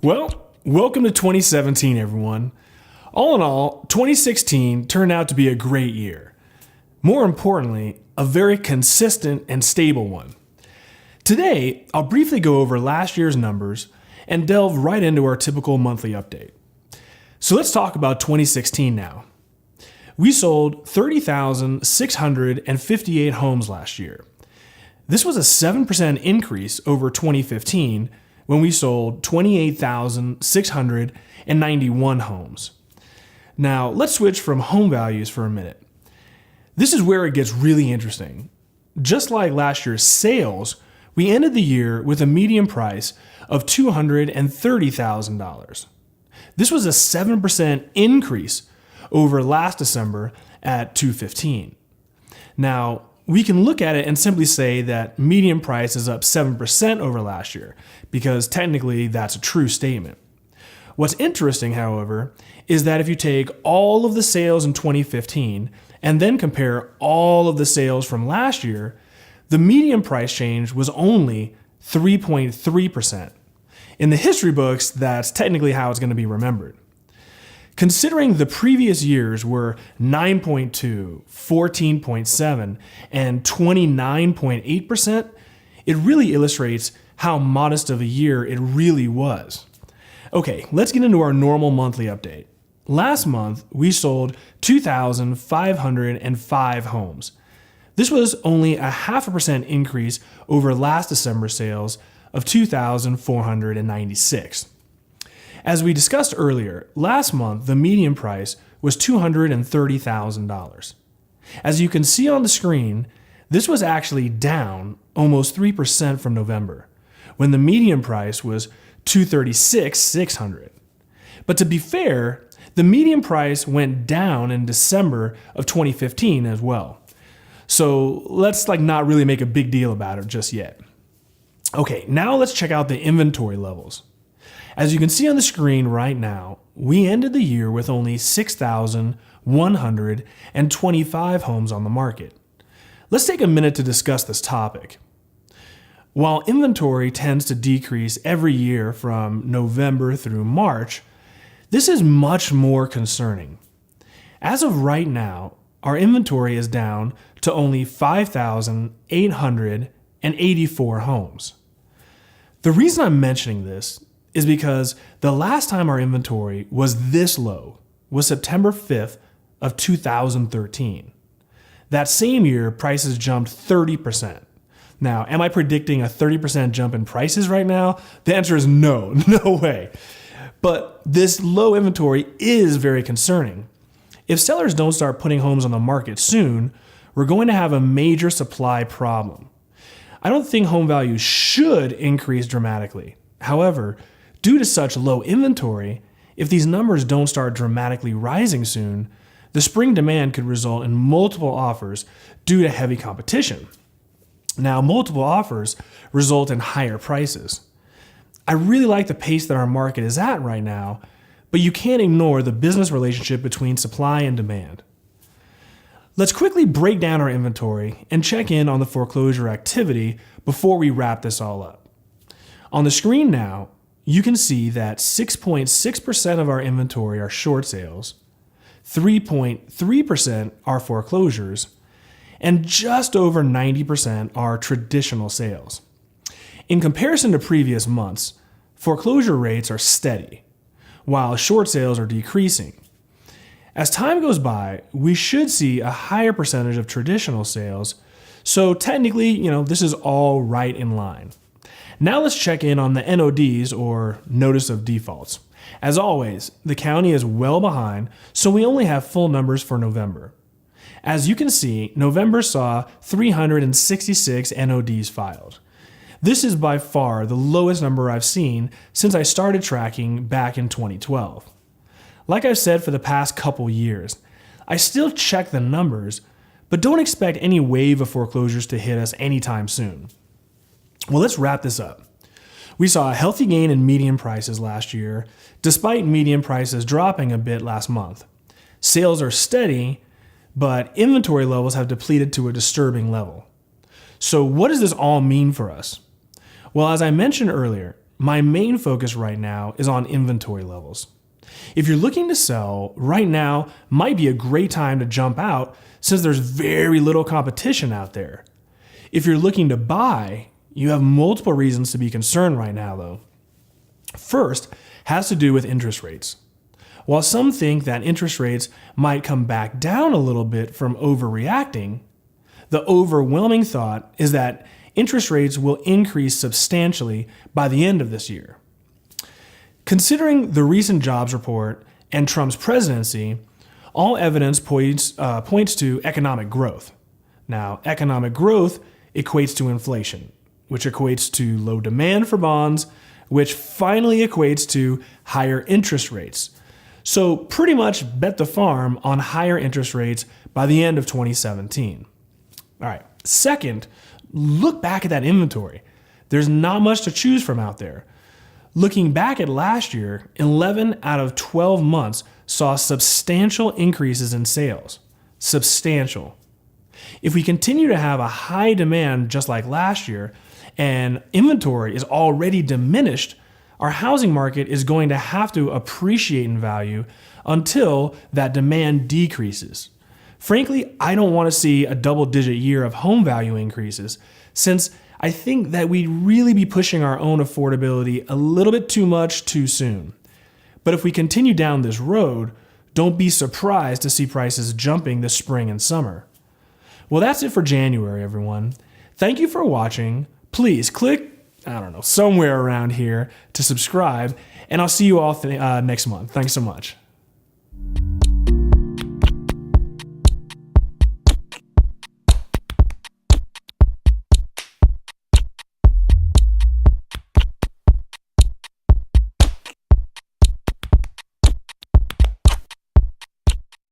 Well, welcome to 2017, everyone. All in all, 2016 turned out to be a great year. More importantly, a very consistent and stable one. Today, I'll briefly go over last year's numbers and delve right into our typical monthly update. So let's talk about 2016 now. We sold 30,658 homes last year. This was a 7% increase over 2015 when we sold 28,691 homes. Now, let's switch from home values for a minute. This is where it gets really interesting. Just like last year's sales, we ended the year with a median price of $230,000. This was a 7% increase over last December at $215,000. Now, we can look at it and simply say that median price is up 7% over last year, because technically that's a true statement. What's interesting, however, is that if you take all of the sales in 2015 and then compare all of the sales from last year, the median price change was only 3.3%. In the history books, that's technically how it's going to be remembered. Considering the previous years were 9.2, 14.7, and 29.8%, it really illustrates how modest of a year it really was. Okay, let's get into our normal monthly update. Last month, we sold 2,505 homes. This was only a 0.5% increase over last December's sales of 2,496. As we discussed earlier, last month the median price was $230,000. As you can see on the screen, this was actually down almost 3% from November, when the median price was $236,600. But to be fair, the median price went down in December of 2015 as well. So let's not really make a big deal about it just yet. Okay, now let's check out the inventory levels. As you can see on the screen right now, we ended the year with only 6,125 homes on the market. Let's take a minute to discuss this topic. While inventory tends to decrease every year from November through March, this is much more concerning. As of right now, our inventory is down to only 5,884 homes. The reason I'm mentioning this is because the last time our inventory was this low was September 5th of 2013. That same year, prices jumped 30%. Now, am I predicting a 30% jump in prices right now? The answer is no, no way. But this low inventory is very concerning. If sellers don't start putting homes on the market soon, we're going to have a major supply problem. I don't think home values should increase dramatically. However, due to such low inventory, if these numbers don't start dramatically rising soon, the spring demand could result in multiple offers due to heavy competition. Now, multiple offers result in higher prices. I really like the pace that our market is at right now, but you can't ignore the business relationship between supply and demand. Let's quickly break down our inventory and check in on the foreclosure activity before we wrap this all up. On the screen now, you can see that 6.6% of our inventory are short sales, 3.3% are foreclosures, and just over 90% are traditional sales. In comparison to previous months, foreclosure rates are steady, while short sales are decreasing. As time goes by, we should see a higher percentage of traditional sales, so technically, this is all right in line. Now let's check in on the NODs, or Notice of Defaults. As always, the county is well behind, so we only have full numbers for November. As you can see, November saw 366 NODs filed. This is by far the lowest number I've seen since I started tracking back in 2012. Like I've said for the past couple years, I still check the numbers, but don't expect any wave of foreclosures to hit us anytime soon. Well, let's wrap this up. We saw a healthy gain in median prices last year, despite median prices dropping a bit last month. Sales are steady, but inventory levels have depleted to a disturbing level. So what does this all mean for us? Well, as I mentioned earlier, my main focus right now is on inventory levels. If you're looking to sell, right now might be a great time to jump out since there's very little competition out there. If you're looking to buy, you have multiple reasons to be concerned right now though. First has to do with interest rates. While some think that interest rates might come back down a little bit from overreacting, the overwhelming thought is that interest rates will increase substantially by the end of this year. Considering the recent jobs report and Trump's presidency, all evidence points to economic growth. Now, economic growth equates to inflation, which equates to low demand for bonds, which finally equates to higher interest rates. So pretty much bet the farm on higher interest rates by the end of 2017. All right. Second, look back at that inventory. There's not much to choose from out there. Looking back at last year, 11 out of 12 months saw substantial increases in sales. Substantial. If we continue to have a high demand just like last year and inventory is already diminished, our housing market is going to have to appreciate in value until that demand decreases. Frankly, I don't want to see a double-digit year of home value increases since I think that we'd really be pushing our own affordability a little bit too much too soon. But if we continue down this road, don't be surprised to see prices jumping this spring and summer. Well, that's it for January, everyone. Thank you for watching. Please click, somewhere around here to subscribe, and I'll see you all next month. Thanks so much.